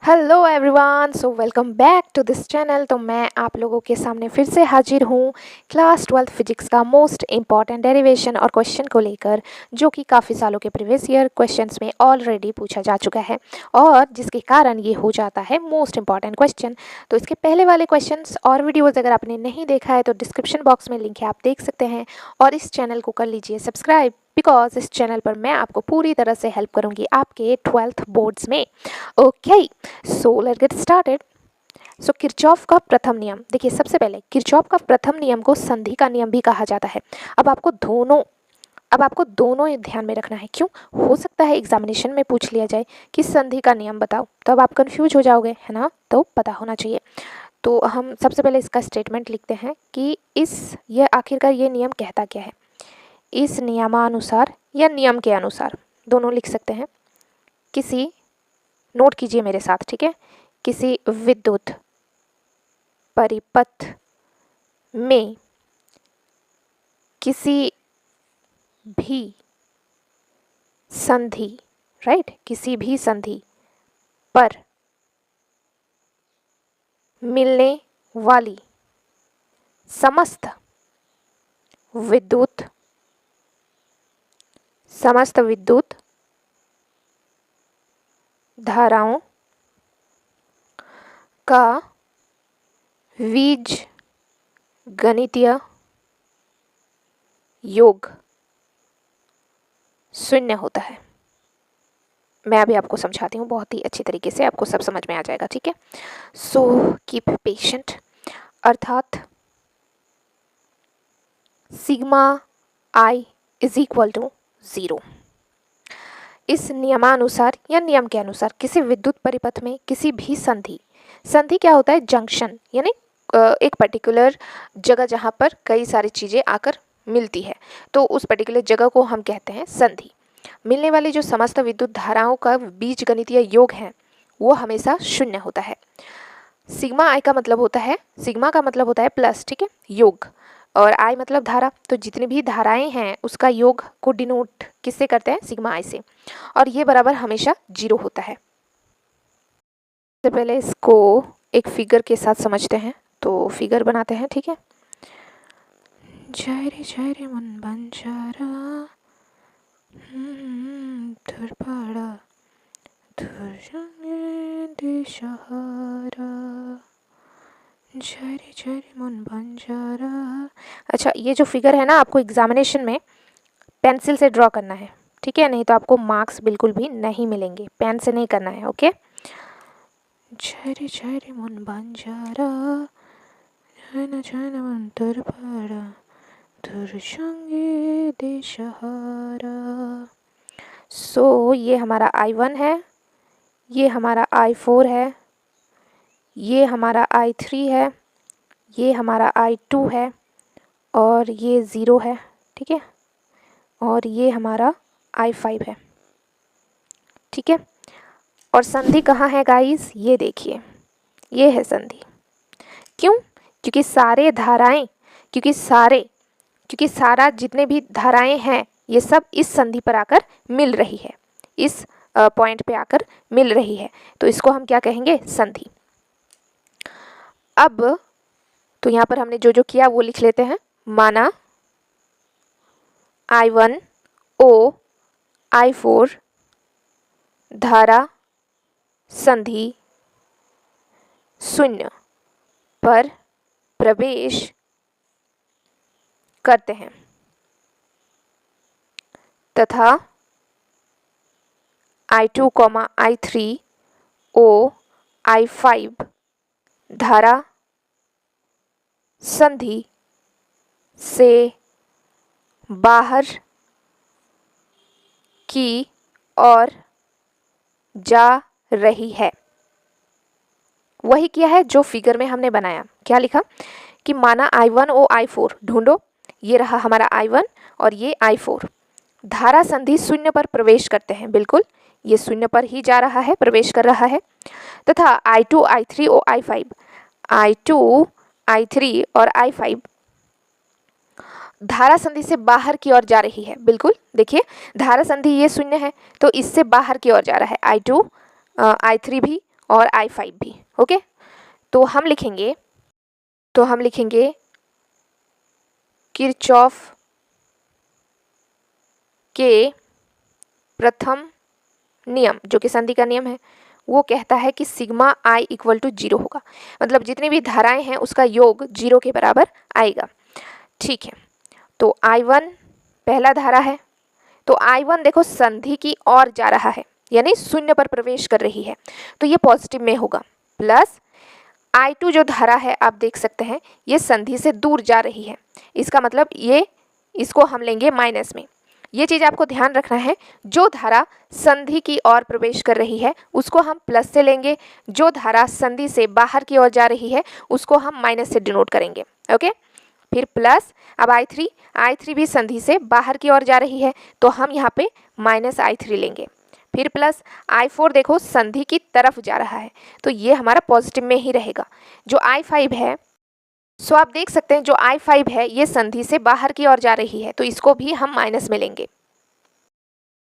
Hello everyone, so welcome back to this channel. तो मैं आप लोगों के सामने फिर से हाजिर हूँ क्लास 12th फिजिक्स का मोस्ट इम्पॉर्टेंट डेरिवेशन और क्वेश्चन को लेकर, जो कि काफ़ी सालों के प्रीवियस ईयर क्वेश्चंस में ऑलरेडी पूछा जा चुका है और जिसके कारण ये हो जाता है मोस्ट इम्पॉर्टेंट क्वेश्चन। तो इसके पहले वाले क्वेश्चंस और वीडियोज़ अगर आपने नहीं देखा है तो डिस्क्रिप्शन बॉक्स में लिंक है, आप देख सकते हैं। और इस चैनल को कर लीजिए सब्सक्राइब, बिकॉज इस चैनल पर मैं आपको पूरी तरह से हेल्प करूँगी आपके 12th बोर्ड्स में। Okay, so let's get started. So Kirchhoff का प्रथम नियम, देखिए सबसे पहले किरचॉफ का प्रथम नियम को संधि का नियम भी कहा जाता है। अब आपको दोनों ध्यान में रखना है। क्यों? हो सकता है एग्जामिनेशन में पूछ लिया जाए कि संधि का नियम बताओ, तो अब आप कंफ्यूज हो जाओगे, है ना? तो पता होना चाहिए। तो हम सबसे पहले इसका स्टेटमेंट लिखते हैं कि यह आखिरकार ये नियम कहता क्या है। इस नियमानुसार या नियम के अनुसार, दोनों लिख सकते हैं। किसी, नोट कीजिए मेरे साथ, ठीक है, किसी विद्युत परिपथ में किसी भी संधि, राइट, किसी भी संधि पर मिलने वाली समस्त विद्युत धाराओं का बीज गणितीय योग शून्य होता है। मैं अभी आपको समझाती हूँ बहुत ही अच्छी तरीके से, आपको सब समझ में आ जाएगा, ठीक है। So keep patient. अर्थात sigma I is equal to 0। इस नियमानुसार या नियम के अनुसार किसी विद्युत परिपथ में किसी भी संधि क्या होता है? जंक्शन, यानी एक पर्टिकुलर जगह जहाँ पर कई सारी चीज़ें आकर मिलती है, तो उस पर्टिकुलर जगह को हम कहते हैं संधि। मिलने वाली जो समस्त विद्युत धाराओं का बीजगणितीय योग है वो हमेशा शून्य होता है। सिग्मा का मतलब होता है प्लस, ठीक है, योग, और आई मतलब धारा। तो जितनी भी धाराएं हैं उसका योग को डिनोट किससे करते हैं? सिग्मा आई से, और ये बराबर हमेशा 0 होता है। सबसे पहले इसको एक फिगर के साथ समझते हैं, तो फिगर बनाते हैं, ठीक है। जय रे मन बंजारा धरपाड़ा दिशहारा, जय रे मन बंजारा। अच्छा, ये जो फिगर है ना, आपको एग्जामिनेशन में पेंसिल से ड्रॉ करना है, ठीक है, नहीं तो आपको मार्क्स बिल्कुल भी नहीं मिलेंगे। पेन से नहीं करना है, ओके। जय रे मन बंजारा, जय मन दरबारा, संगे दिशहारा। सो ये हमारा I1 है, ये हमारा I4 है, ये हमारा I3 है, ये हमारा I2 है, और ये 0 है, ठीक है, और ये हमारा I5 है, ठीक है। और संधि कहाँ है गाइस? ये देखिए, ये है संधि। क्यों? क्योंकि सारा जितने भी धाराएं हैं ये सब इस संधि पर आकर मिल रही है, इस पॉइंट पे आकर मिल रही है, तो इसको हम क्या कहेंगे? संधि। अब तो यहाँ पर हमने जो जो किया वो लिख लेते हैं। माना I1 O I4 धारा संधि शून्य पर प्रवेश करते हैं तथा I2, I3 O I5 धारा संधि से बाहर की ओर जा रही है। वही किया है जो फिगर में हमने बनाया। क्या लिखा कि माना I1 O I4, ढूंढो, ये रहा हमारा I1 और ये I4, धारा संधि शून्य पर प्रवेश करते हैं, बिल्कुल ये शून्य पर ही जा रहा है, प्रवेश कर रहा है, तथा I2 I3 O I5 I3 और I5 धारा संधि से बाहर की ओर जा रही है। बिल्कुल देखिए, धारा संधि ये शून्य है तो इससे बाहर की ओर जा रहा है I2 I3 भी और I5 भी। ओके, तो हम लिखेंगे किरचॉफ के प्रथम नियम, जो कि संधि का नियम है, वो कहता है कि सिग्मा I इक्वल टू 0 होगा, मतलब जितनी भी धाराएं हैं उसका योग 0 के बराबर आएगा। ठीक है, तो I1 पहला धारा है, तो I1 देखो संधि की ओर जा रहा है, यानी शून्य पर प्रवेश कर रही है, तो ये पॉजिटिव में होगा। प्लस I2 जो धारा है आप देख सकते हैं ये संधि से दूर जा रही है, इसका मतलब इसको हम लेंगे माइनस में। ये चीज़ आपको ध्यान रखना है, जो धारा संधि की ओर प्रवेश कर रही है उसको हम प्लस से लेंगे, जो धारा संधि से बाहर की ओर जा रही है उसको हम माइनस से डिनोट करेंगे। ओके, फिर प्लस अब I3 भी संधि से बाहर की ओर जा रही है, तो हम यहाँ पे माइनस I3 लेंगे। फिर प्लस I4 देखो संधि की तरफ जा रहा है, तो ये हमारा पॉजिटिव में ही रहेगा। जो I5 है, सो आप देख सकते हैं जो I5 है ये संधि से बाहर की ओर जा रही है, तो इसको भी हम माइनस में लेंगे।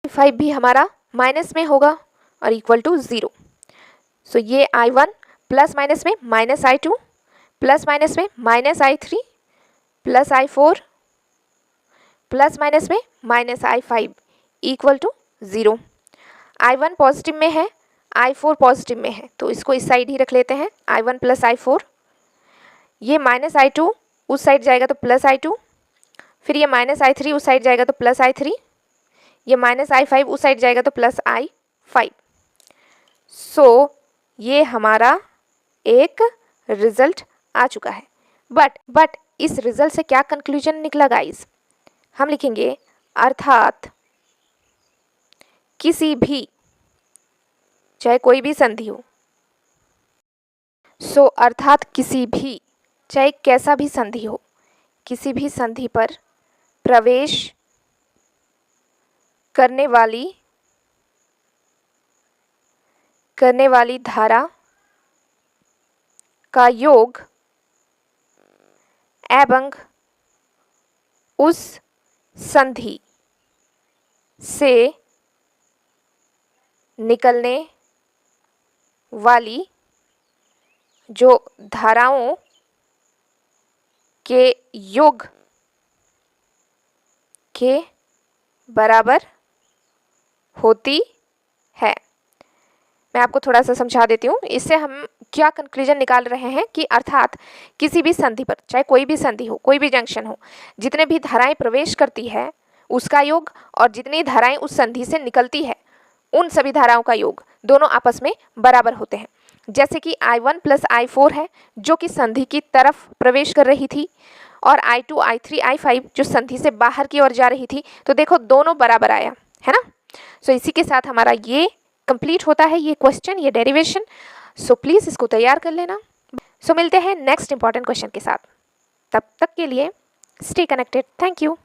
I5 भी हमारा माइनस में होगा और इक्वल टू 0। सो ये I1 प्लस माइनस में माइनस I2 प्लस माइनस में minus I3 plus I4 plus minus में minus I5 equal to 0। I1 positive में है, I4 पॉजिटिव में है, तो इसको इस साइड ही रख लेते हैं, I1 प्लस I4। ये माइनस I2 उस साइड जाएगा तो प्लस I2, फिर ये माइनस I3 उस साइड जाएगा तो प्लस I3, ये माइनस I5 उस साइड जाएगा तो प्लस I5। सो ये हमारा एक रिजल्ट आ चुका है। बट इस रिजल्ट से क्या कंक्लूजन निकला गाइस? हम लिखेंगे अर्थात किसी भी, चाहे कोई भी संधि हो, सो अर्थात किसी भी, चाहे कैसा भी संधि हो, किसी भी संधि पर प्रवेश करने वाली धारा का योग एवं उस संधि से निकलने वाली जो धाराओं के योग के बराबर होती है। मैं आपको थोड़ा सा समझा देती हूँ, इससे हम क्या कंक्लूजन निकाल रहे हैं कि अर्थात किसी भी संधि पर, चाहे कोई भी संधि हो, कोई भी जंक्शन हो, जितने भी धाराएं प्रवेश करती है उसका योग और जितनी धाराएं उस संधि से निकलती है उन सभी धाराओं का योग दोनों आपस में बराबर होते हैं। जैसे कि I1 प्लस I4 है जो कि संधि की तरफ प्रवेश कर रही थी, और I2, I3, I5 जो संधि से बाहर की ओर जा रही थी, तो देखो दोनों बराबर आया है ना। सो इसी के साथ हमारा ये कंप्लीट होता है, ये क्वेश्चन, ये डेरिवेशन। सो प्लीज़ इसको तैयार कर लेना। सो मिलते हैं नेक्स्ट इंपॉर्टेंट क्वेश्चन के साथ, तब तक के लिए स्टे कनेक्टेड। Thank you.